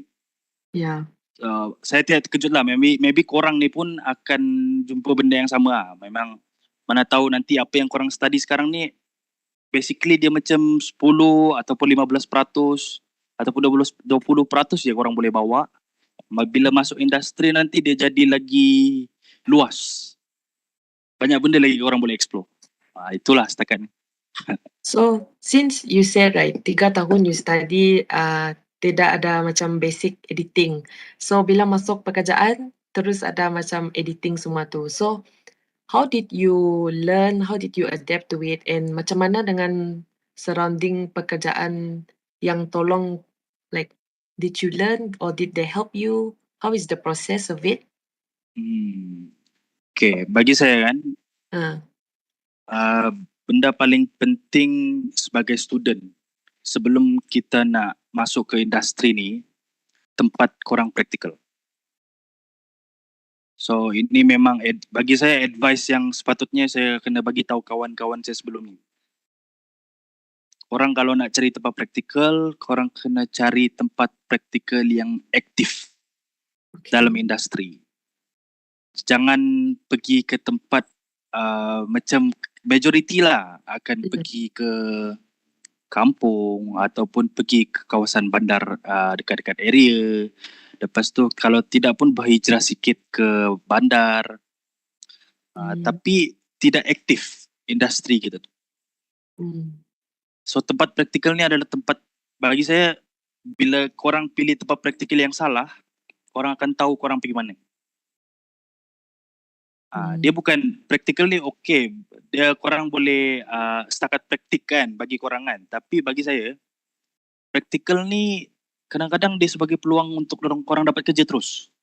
I: Saya tidak terkejut lah. Maybe korang ni pun akan jumpa benda yang sama lah. Memang mana tahu nanti apa yang korang study sekarang ni basically dia macam 10 ataupun 15% ataupun 20% je korang boleh bawa. Bila masuk industri nanti dia jadi lagi luas. Banyak benda lagi orang boleh explore. Itulah setakat ni.
D: So since you said right, 3 tahun you study tidak ada macam basic editing. So bila masuk pekerjaan terus ada macam editing semua tu. So how did you learn? How did you adapt to it? And macam mana dengan surrounding pekerjaan yang tolong, like did you learn or did they help you? How is the process of it?
I: Okay, bagi saya kan, benda paling penting sebagai student sebelum kita nak masuk ke industri ni, tempat korang praktikal. So ini memang bagi saya advice yang sepatutnya saya kena bagi tahu kawan-kawan saya sebelum ni. Korang kalau nak cari tempat praktikal, korang kena cari tempat praktikal yang aktif dalam industri. Jangan pergi ke tempat macam majoriti lah akan pergi ke kampung ataupun pergi ke kawasan bandar dekat-dekat area. Lepas tu kalau tidak pun berhijrah sikit ke bandar. Tapi tidak aktif industri kita tu. So tempat praktikal ni adalah tempat, bagi saya, bila korang pilih tempat praktikal yang salah, korang akan tahu korang pergi mana. Dia bukan praktikal ni okey, dia korang boleh setakat praktik kan bagi korang kan, tapi bagi saya praktikal ni kadang-kadang dia sebagai peluang untuk korang dapat kerja terus.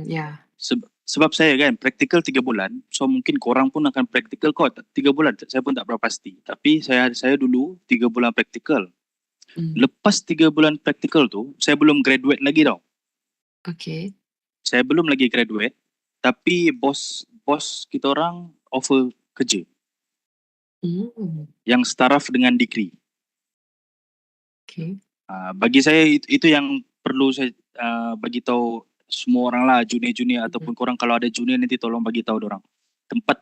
D: Yeah.
I: Sebab saya kan praktikal 3 bulan, so mungkin korang pun akan praktikal kot 3 bulan, saya pun tak berapa pasti. Tapi saya dulu 3 bulan praktikal. Lepas 3 bulan praktikal tu, saya belum graduate lagi tau.
D: Okay.
I: Saya belum lagi graduate, tapi bos kita orang offer kerja. Yang staraf dengan degree.
D: Okay.
I: Bagi saya itu yang perlu saya bagi tahu semua orang lah, junior ataupun korang kalau ada junior nanti tolong bagi tahu dorang. Tempat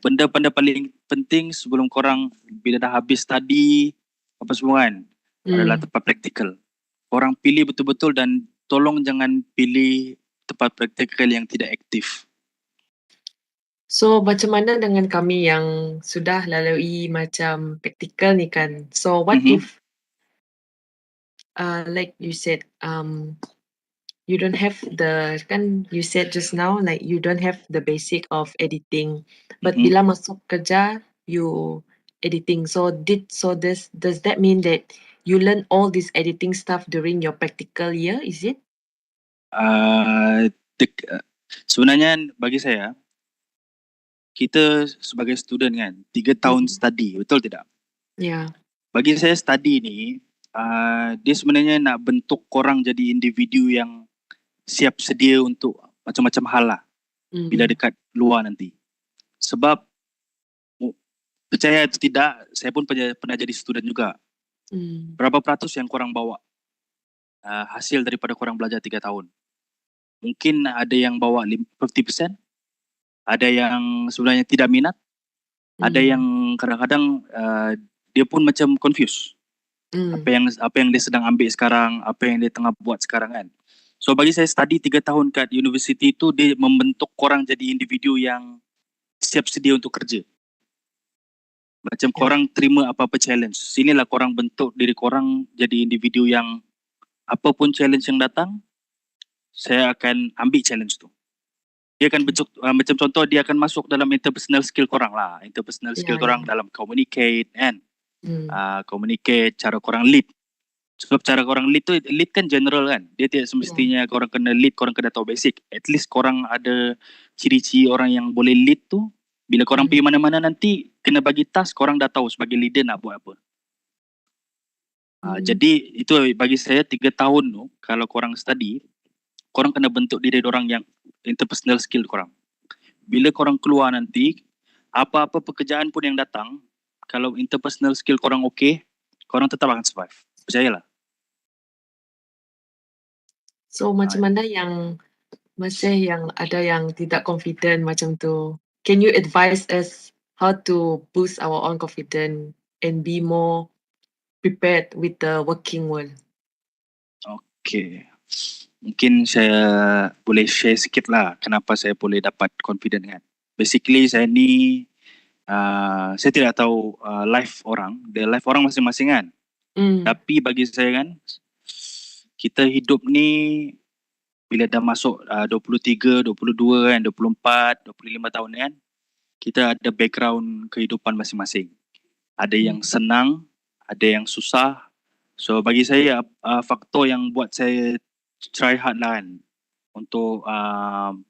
I: benda-benda paling penting sebelum korang bila dah habis study apa semua kan adalah tempat praktikal. Korang pilih betul-betul dan tolong jangan pilih tempat praktikal yang tidak aktif.
D: So macam mana dengan kami yang sudah lalui macam praktikal ni kan? So what if like you said you don't have the, kan you said just now like you don't have the basic of editing, but bila masuk kerja you editing. So does that mean that you learn all this editing stuff during your practical year, is it?
I: Sebenarnya bagi saya, kita sebagai student kan 3 tahun study, betul tidak?
D: Yeah.
I: Bagi saya study ni dia sebenarnya nak bentuk korang jadi individu yang siap sedia untuk macam-macam hal lah bila dekat luar nanti. Sebab percaya atau tidak, saya pun pernah jadi student juga. Berapa peratus yang korang bawa hasil daripada korang belajar 3 tahun? Mungkin ada yang bawa 50%, ada yang sebenarnya tidak minat, ada yang kadang-kadang dia pun macam confused. Apa yang dia sedang ambil sekarang, apa yang dia tengah buat sekarang kan. So bagi saya study 3 tahun kat universiti tu dia membentuk korang jadi individu yang siap sedia untuk kerja. Macam korang terima apa-apa challenge. Sinilah korang bentuk diri korang jadi individu yang apapun challenge yang datang, saya akan ambil challenge tu. Dia akan bentuk macam contoh dia akan masuk dalam interpersonal skill korang lah. Interpersonal skill korang dalam communicate kan. Communicate, cara korang lead. Sebab cara korang lead kan general kan. Dia tidak semestinya korang kena lead, korang kena tahu basic. At least korang ada ciri-ciri orang yang boleh lead tu. Bila korang pergi mana-mana nanti, kena bagi task, korang dah tahu sebagai leader nak buat apa. Jadi itu bagi saya 3 tahun tu, kalau korang study, korang kena bentuk diri orang yang interpersonal skill korang. Bila korang keluar nanti, apa-apa pekerjaan pun yang datang, kalau interpersonal skill korang okey, korang tetap akan survive. Percayalah.
D: So macam mana yang masih yang ada yang tidak confident macam tu? Can you advise us how to boost our own confidence and be more prepared with the working world?
I: Okay. Mungkin saya boleh share sikit lah kenapa saya boleh dapat confident kan. Basically saya ni saya tidak tahu life orang, life orang masing-masing kan. Tapi bagi saya kan, kita hidup ni bila dah masuk 23, 22 kan, 24, 25 tahun kan, kita ada background kehidupan masing-masing. Ada yang senang, ada yang susah. So bagi saya faktor yang buat saya try hard lah kan untuk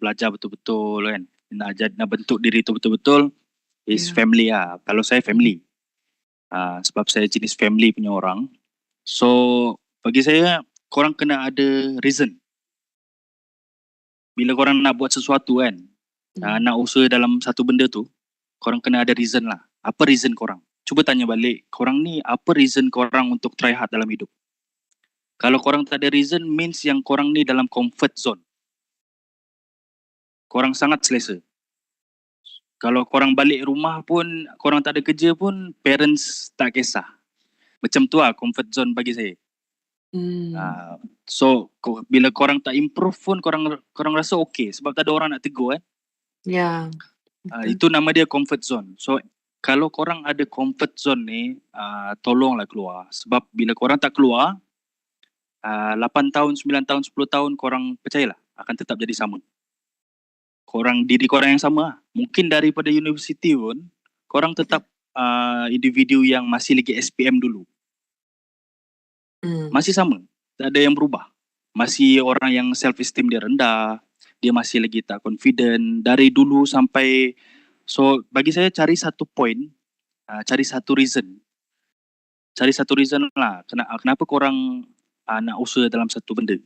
I: belajar betul-betul kan, nak bentuk diri tu betul-betul is family lah. Kalau saya family, sebab saya jenis family punya orang. So bagi saya korang kena ada reason. Bila korang nak buat sesuatu kan, nak usaha dalam satu benda tu, korang kena ada reason lah. Apa reason korang? Cuba tanya balik, korang ni apa reason korang untuk try hard dalam hidup? Kalau korang tak ada reason, means yang korang ni dalam comfort zone. Korang sangat selesa. Kalau korang balik rumah pun, korang tak ada kerja pun, parents tak kisah. Macam tu lah comfort zone bagi saya. So bila korang tak improve pun, korang rasa okay sebab tak ada orang nak tegur kan. Itu nama dia comfort zone. So kalau korang ada comfort zone ni, tolonglah keluar. Sebab bila korang tak keluar, 8 tahun, 9 tahun, 10 tahun, korang percayalah akan tetap jadi sama. Diri korang yang sama lah. Mungkin daripada universiti pun, korang tetap individu yang masih lagi SPM dulu. Masih sama, tak ada yang berubah. Masih orang yang self-esteem dia rendah, dia masih lagi tak confident dari dulu sampai. So bagi saya cari satu point, cari satu reason. Cari satu reason lah, kenapa korang nak usaha dalam satu benda.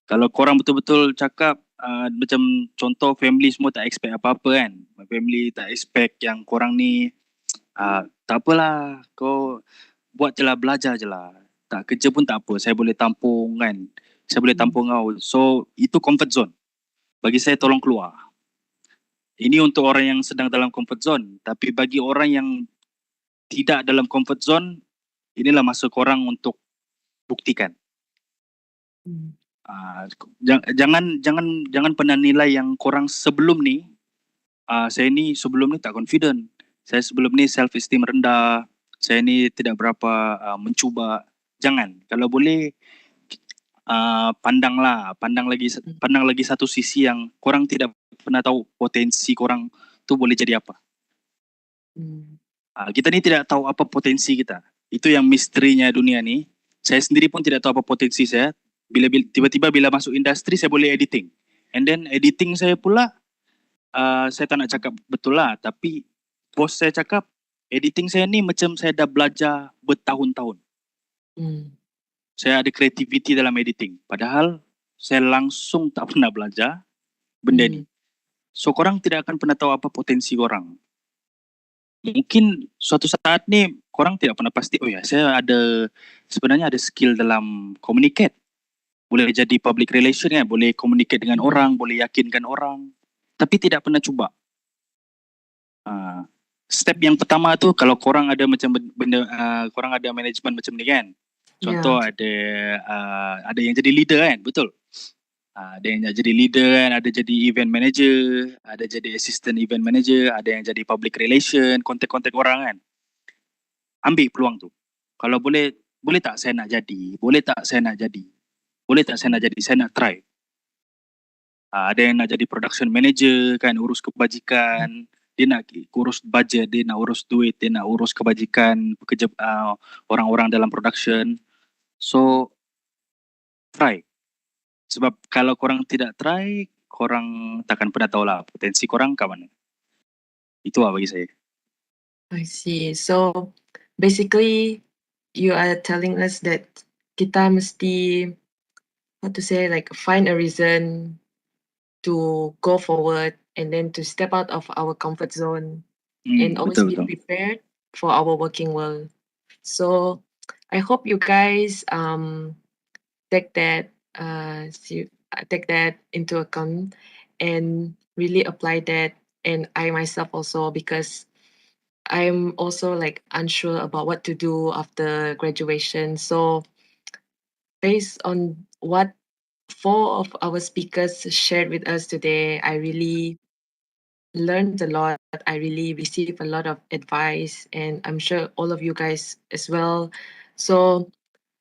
I: Kalau korang betul-betul cakap, macam contoh family semua tak expect apa-apa kan. Family tak expect yang korang ni, tak apalah, kau buat je lah, belajar je lah. Tak kerja pun tak apa, saya boleh tampung kan. Saya boleh tampung kau. So itu comfort zone. Bagi saya tolong keluar. Ini untuk orang yang sedang dalam comfort zone. Tapi bagi orang yang tidak dalam comfort zone, inilah masa korang untuk buktikan. Jangan pernah nilai yang korang sebelum ni. Saya ni sebelum ni tak confident. Saya sebelum ni self-esteem rendah. Saya ni tidak berapa mencuba. Jangan. Kalau boleh, pandang lagi satu sisi yang korang tidak pernah tahu potensi korang tu boleh jadi apa. Kita ni tidak tahu apa potensi kita. Itu yang misterinya dunia ni. Saya sendiri pun tidak tahu apa potensi saya. Tiba-tiba bila masuk industri saya boleh editing. And then editing saya pula, saya tak nak cakap betul lah, tapi bos saya cakap editing saya ni macam saya dah belajar bertahun-tahun. Saya ada creativity dalam editing. Padahal saya langsung tak pernah belajar benda ni. So korang tidak akan pernah tahu apa potensi korang. Mungkin suatu saat ni korang tidak pernah pasti, oh ya saya sebenarnya ada skill dalam communicate. Boleh jadi public relation kan, boleh communicate dengan orang, boleh yakinkan orang. Tapi tidak pernah cuba. Step yang pertama tu kalau korang ada macam benda, korang ada management macam ni kan. Contoh ada yang jadi leader kan, betul. Ada yang jadi leader kan, ada jadi event manager, ada jadi assistant event manager, ada yang jadi public relation, kontak-kontak orang kan. Ambil peluang tu. Kalau boleh tak saya nak jadi? Boleh tak saya nak jadi? Boleh tak saya nak jadi? Saya nak try. Ada yang nak jadi production manager kan, urus kebajikan. Dia nak urus budget, dia nak urus duit, dia nak urus kebajikan pekerja orang-orang dalam production. So try. Sebab kalau korang tidak try, korang takkan pernah tahu lah potensi korang kat mana. Itu lah bagi saya.
D: I see. So basically you are telling us that kita mesti, how to say, like find a reason to go forward and then to step out of our comfort zone and always be prepared for our working world. So I hope you guys take that into account and really apply that. And I myself also, because I'm also like unsure about what to do after graduation. So based on what 4 of our speakers shared with us today, I really learned a lot. I really received a lot of advice, and I'm sure all of you guys as well. So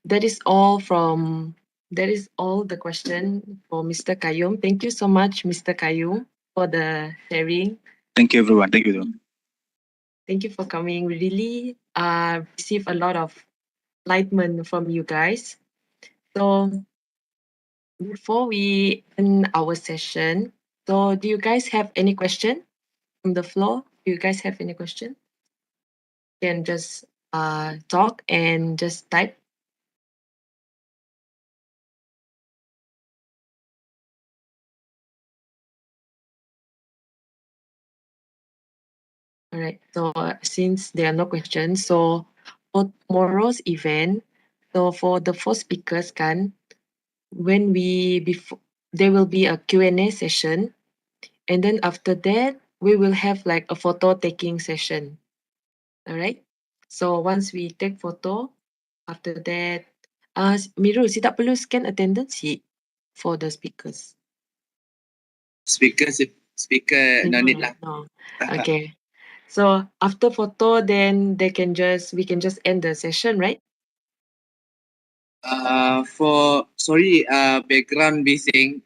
D: that is all the question for Mr. Kayum. Thank you so much, Mr. Kayum, for the sharing.
I: Thank you, everyone. Thank you.
D: Thank you for coming. We really receive a lot of enlightenment from you guys. So before we end our session, so do you guys have any question from the floor? Do you guys have any question? You can just talk and just type. All right. So since there are no questions, so for tomorrow's event, so for the 4 speakers kan, when there will be a Q&A session, and then after that we will have like a photo taking session. All right. So once we take photo, after that, Mirul, si tak perlu scan attendance sheet for the speakers.
G: Speaker no need lah.
D: No. Okay. So after photo, then we can just end the session, right?
G: Background bising.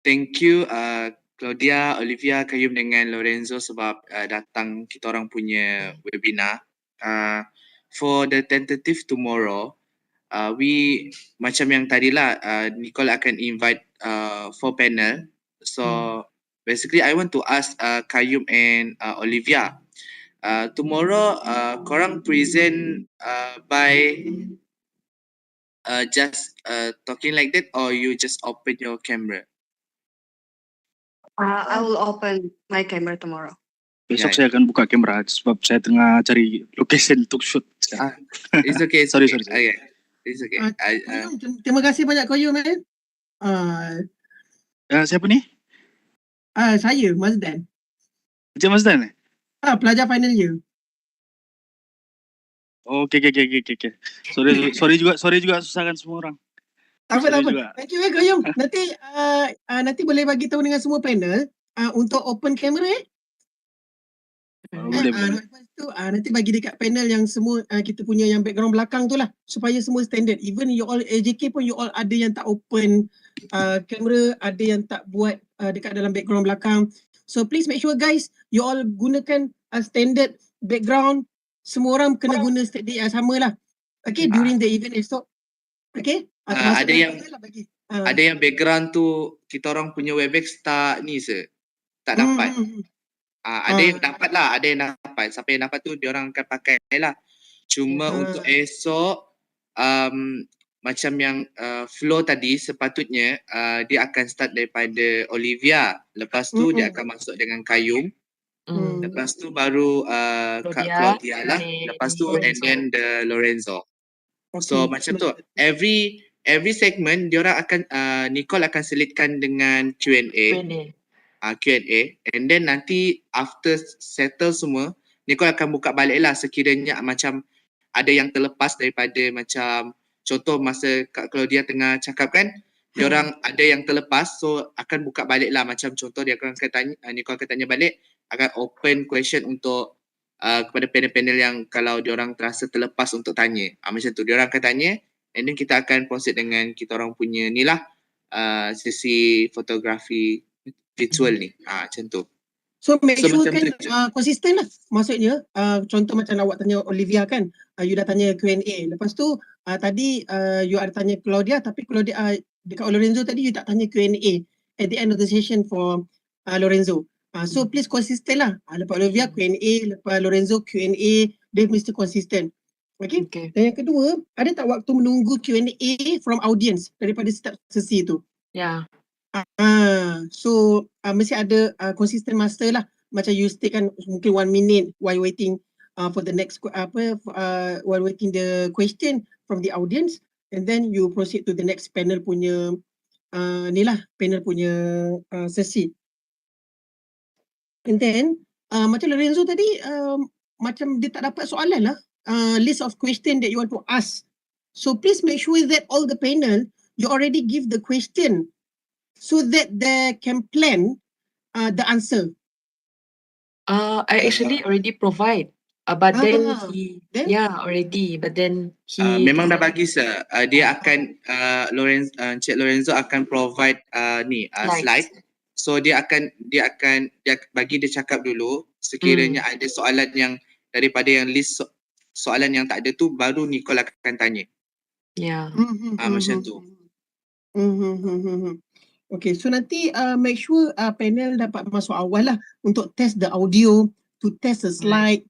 G: Thank you Claudia, Olivia, Kayum dengan Lorenzo sebab datang kita orang punya webinar. For the tentative tomorrow, we macam yang tadilah, Nicole akan invite 4 panel. So basically I want to ask Kayum and Olivia, tomorrow korang present by just talking like that, or you just open your camera?
F: I will open my camera tomorrow.
I: Besok saya akan buka kamera sebab saya tengah cari location untuk shoot.
G: It's okay.
I: Sorry.
G: Okay. It's okay.
A: Terima kasih banyak Kayum, man.
I: Siapa ni?
A: Saya, Mazdan.
I: Encik Mazdan?
A: Pelajar final year.
I: Oh, okay. Sorry juga susahkan semua orang.
A: Tak apa. Thank you Kayum. Nanti boleh bagi tahu dengan semua panel untuk open camera
I: Boleh.
A: Lepas tu nanti bagi dekat panel yang semua kita punya yang background belakang tu lah, supaya semua standard. Even you all AJK pun you all ada yang tak open kamera, ada yang tak buat dekat dalam background belakang. So please make sure guys, you all gunakan standard background. Semua orang kena guna standard yang sama lah. Okay, during the event esok. Okay.
G: Ada yang background tu kita orang punya Webex tak dapat. Ada yang dapat lah, ada yang dapat. Siapa yang dapat tu diorang akan pakai lah. Cuma untuk esok macam yang flow tadi sepatutnya dia akan start daripada Olivia. Lepas tu dia akan masuk dengan Kayum. Lepas tu baru Claudia lah. Lepas tu and then the Lorenzo. So macam tu. Every segment diorang akan Nicole akan selitkan dengan Q&A. And then nanti after settle semua, Nicole akan buka balik lah sekiranya macam ada yang terlepas daripada macam contoh masa Kak Claudia tengah cakap kan, diorang ada yang terlepas, so akan buka balik lah macam contoh dia akan tanya, Nicole akan tanya balik, akan open question untuk kepada panel-panel yang kalau diorang terasa terlepas untuk tanya. Macam tu, diorang akan tanya and then kita akan proceed dengan kita orang punya ni lah sesi fotografi virtual ni. Macam tu.
A: So make sure kan konsisten lah. Maksudnya contoh macam awak tanya Olivia kan, you dah tanya Q&A. Lepas tu tadi you ada tanya Claudia, tapi Claudia dekat Lorenzo tadi you tak tanya Q&A at the end of the session for Lorenzo. So please konsisten lah. Lepas Olivia Q&A, lepas Lorenzo Q&A, dia mesti konsisten. Okay? Dan yang kedua, ada tak waktu menunggu Q&A from audience daripada setiap sesi tu?
D: Ya.
A: So mesti ada consistent master lah. Macam you stay kan mungkin 1 minute while waiting for the next while waiting the question from the audience, and then you proceed to the next panel punya panel punya sesi. And then macam Lorenzo tadi macam dia tak dapat soalan lah, list of question that you want to ask. So please make sure that all the panel you already give the question, so that they can plan the answer?
D: I actually already provide. But then
A: Then?
D: already. But then he
G: Memang dah bagi sir. Dia akan Encik Lorenzo akan provide slide. So dia akan bagi dia cakap dulu. Sekiranya ada soalan yang daripada yang list soalan yang tak ada tu, baru Nicole akan tanya.
D: Yeah.
G: Macam tu.
A: Okay, so nanti make sure panel dapat masuk awal lah untuk test the audio, to test the slide,